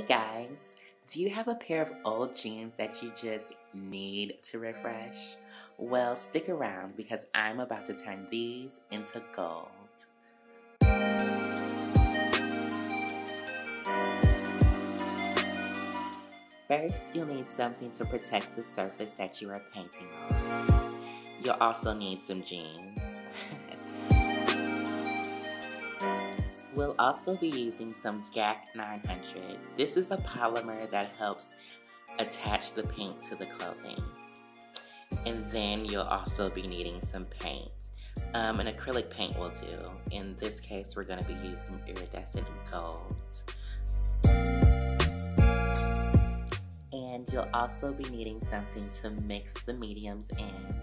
Hey guys, do you have a pair of old jeans that you just need to refresh? Well, stick around because I'm about to turn these into gold. First, you'll need something to protect the surface that you are painting on. You'll also need some jeans. We'll also be using some GAC 900. This is a polymer that helps attach the paint to the clothing. And then you'll also be needing some paint. An acrylic paint will do. In this case, we're going to be using iridescent gold. And you'll also be needing something to mix the mediums in,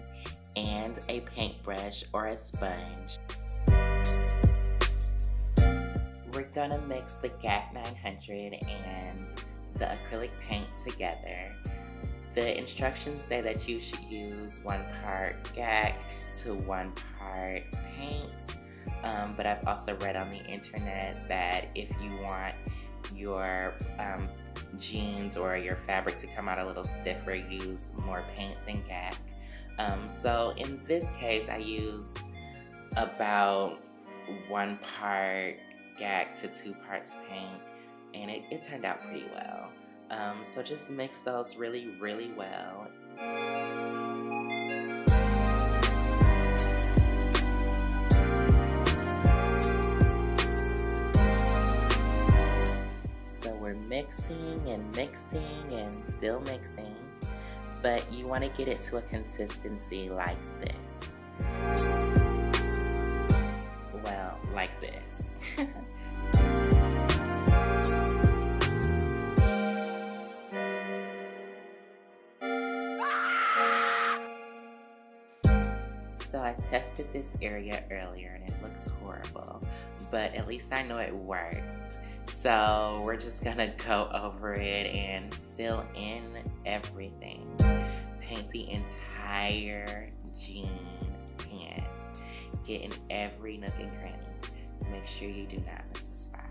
and a paintbrush or a sponge. We're gonna mix the GAC 900 and the acrylic paint together. The instructions say that you should use 1 part GAC to 1 part paint, but I've also read on the internet that if you want your jeans or your fabric to come out a little stiffer, use more paint than GAC. So in this case, I use about 1 part GAC to 2 parts paint, and it turned out pretty well. So just mix those really well. So we're mixing and still mixing, but you want to get it to a consistency like this. Well, like this. So I tested this area earlier and it looks horrible, but at least I know it worked. So we're just gonna go over it and fill in everything. Paint the entire jean pant. Get in every nook and cranny. Make sure you do not miss a spot.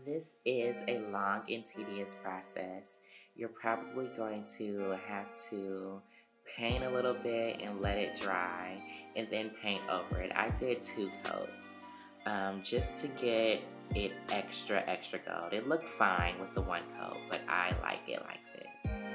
This is a long and tedious process. You're probably going to have to paint a little bit and let it dry and then paint over it. I did 2 coats just to get it extra gold. It looked fine with the 1 coat, but I like it like this.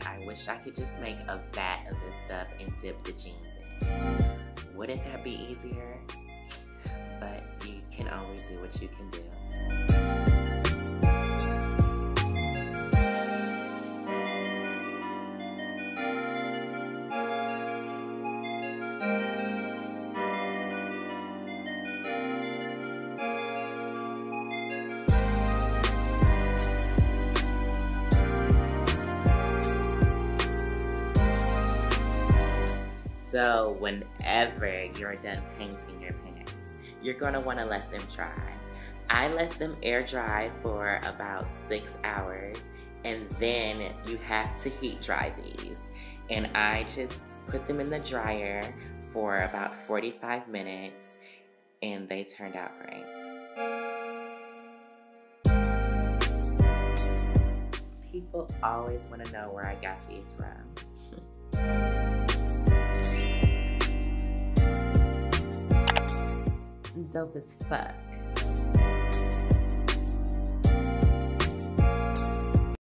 I wish I could just make a vat of this stuff and dip the jeans in. Wouldn't that be easier? But you can only do what you can do. So whenever you're done painting your pants, you're going to want to let them dry. I let them air dry for about 6 hours, and then you have to heat dry these. And I just put them in the dryer for about 45 minutes, and they turned out great. People always want to know where I got these from. Dope as fuck.